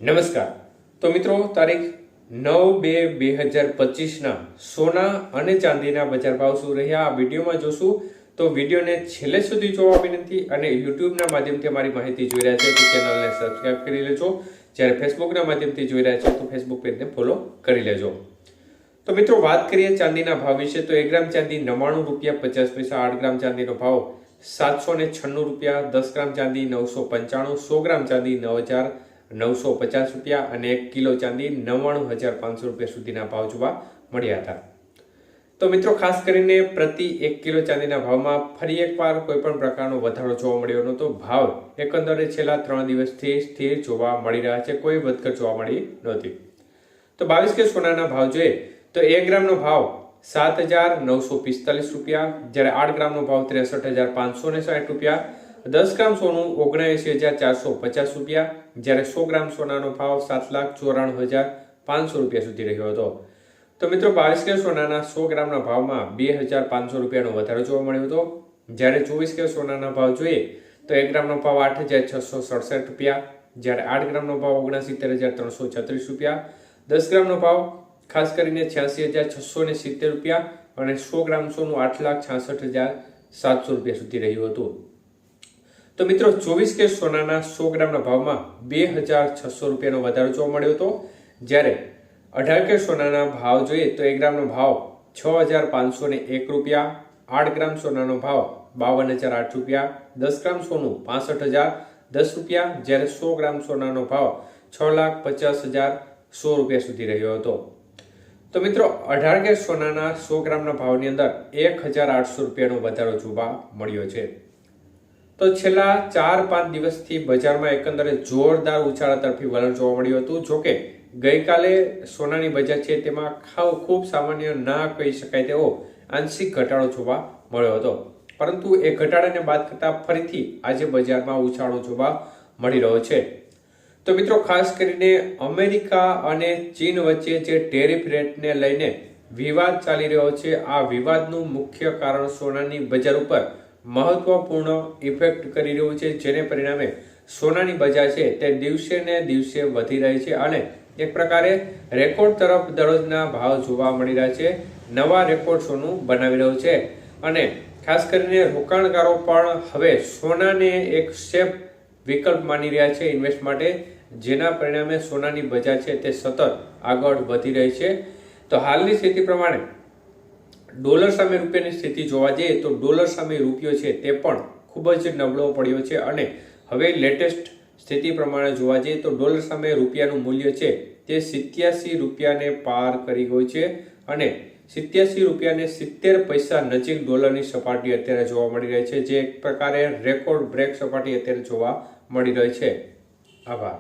નમસ્કાર. તો મિત્રો, તારીખ 9/2/2025 સોના અને ચાંદીના બજાર ભાવ શું રહ્યા આ વિડીયોમાં જોશું. તો વિડીયોને છેલ્લે સુધી જોવા વિનંતી અને યુટ્યુબના માધ્યમથી મારી માહિતી જોઈ રહ્યા છે તો ચેનલને સબસ્ક્રાઇબ કરી લેજો. જ્યારે ફેસબુકના માધ્યમથી જોઈ રહ્યા છે તો ફેસબુક પેજને ફોલો કરી લેજો. તો મિત્રો, વાત કરીએ ચાંદીના ભાવ વિશે તો 1 ગ્રામ ચાંદી 99 રૂપિયા 50 પૈસા, 8 ગ્રામ ચાંદીનો ભાવ 796 રૂપિયા, 10 ગ્રામ ચાંદી 995, 100 ગ્રામ ચાંદી 9,950 રૂપિયા અને 1 કિલો ચાંદી 99,500 રૂપિયા સુધીના ભાવ જોવા મળ્યા હતા. તો મિત્રો, ખાસ કરીને પ્રતિ 1 કિલો ચાંદીના ભાવમાં ફરી એકવાર કોઈ પણ પ્રકારનો વધારો જોવા મળ્યો નહોતો. ભાવ એકંદરે છેલ્લા 3 દિવસથી સ્થિર જોવા મળી રહ્યા છે, કોઈ વધઘટ જોવા મળી નહોતી. તો 22 કે સોનાના ભાવ જોઈએ તો 1 ગ્રામનો ભાવ 7,945 રૂપિયા, જ્યારે 8 ગ્રામનો ભાવ 63,560 રૂપિયા, 10 ગ્રામ સોનું 79,450 રૂપિયા, જ્યારે 100 ગ્રામ સોનાનો ભાવ 7,94,500 રૂપિયા સુધી રહ્યો હતો. તો મિત્રો, 22 કે સોનાના 100 ગ્રામના ભાવમાં 2,500 રૂપિયાનો વધારો જોવા મળ્યો હતો. જ્યારે 24 કે સોનાના ભાવ જોઈએ તો 1 ગ્રામનો ભાવ 8,667 રૂપિયા, જ્યારે 8 ગ્રામનો ભાવ 69,336 રૂપિયા, 10 ગ્રામનો ભાવ ખાસ કરીને 86,670 રૂપિયા અને 100 ગ્રામ સોનું 8,66,700 રૂપિયા સુધી રહ્યું હતું. તો મિત્રો, 24 કે સોનાના 100 ગ્રામના ભાવમાં 2,600 રૂપિયાનો વધારો જોવા મળ્યો હતો. જ્યારે 18 કે સોનાના ભાવ જોઈએ તો 1 ગ્રામનો ભાવ 6,501 રૂપિયા, 8 ગ્રામ સોનાનો ભાવ 52,008 રૂપિયા, 10 ગ્રામ સોનું 65,010 રૂપિયા, જ્યારે 100 ગ્રામ સોનાનો ભાવ 6,50,100 રૂપિયા સુધી રહ્યો હતો. તો મિત્રો, 18 કે સોનાના 100 ગ્રામના ભાવની અંદર 1,800 રૂપિયાનો વધારો જોવા મળ્યો છે. તો છેલ્લા 4-5 દિવસથી બજારમાં એકંદરે જોરદાર ઉછાળા તરફી વલણ જોવા મળ્યું હતું. જોકે ગઈકાલે સોનાની બજાર છે તેમાં ખૂબ સામાન્ય ના કહી શકાય તેવો આંશિક ઘટાડો જોવા મળ્યો હતો, પરંતુ એ ઘટાડાને બાદ કરતા ફરીથી આજે બજારમાં ઉછાળો જોવા મળી રહ્યો છે. તો મિત્રો, ખાસ કરીને અમેરિકા અને ચીન વચ્ચે જે ટેરિફ રેટને લઈને વિવાદ ચાલી રહ્યો છે, આ વિવાદનું મુખ્ય કારણ સોનાની બજાર ઉપર મહત્વપૂર્ણ ઇફેક્ટ કરી રહ્યું છે, જેને પરિણામે સોનાની બજાર છે તે દિવસે ને દિવસે વધી રહી છે અને એક પ્રકારે રેકોર્ડ તરફ દરરોજના ભાવ જોવા મળી રહ્યા છે. નવા રેકોર્ડ સોનું બનાવી રહ્યું છે અને ખાસ કરીને રોકાણકારો પણ હવે સોનાને એક સેફ વિકલ્પ માની રહ્યા છે ઇન્વેસ્ટ માટે, જેના પરિણામે સોનાની બજાર છે તે સતત આગળ વધી રહી છે. તો હાલની સ્થિતિ પ્રમાણે ડોલર સામે રૂપિયાની સ્થિતિ જોવા જઈએ તો ડોલર સામે રૂપિયો છે તે પણ ખૂબ જ નબળો પડ્યો છે અને હવે લેટેસ્ટ સ્થિતિ પ્રમાણે જોવા જઈએ તો ડોલર સામે રૂપિયાનું મૂલ્ય છે તે 87 રૂપિયાને પાર કરી ગયું છે અને 87 રૂપિયાને 70 પૈસા નજીક ડોલરની સપાટી અત્યારે જોવા મળી રહી છે, જે એક પ્રકારે રેકોર્ડ બ્રેક સપાટી અત્યારે જોવા મળી રહી છે. આભાર.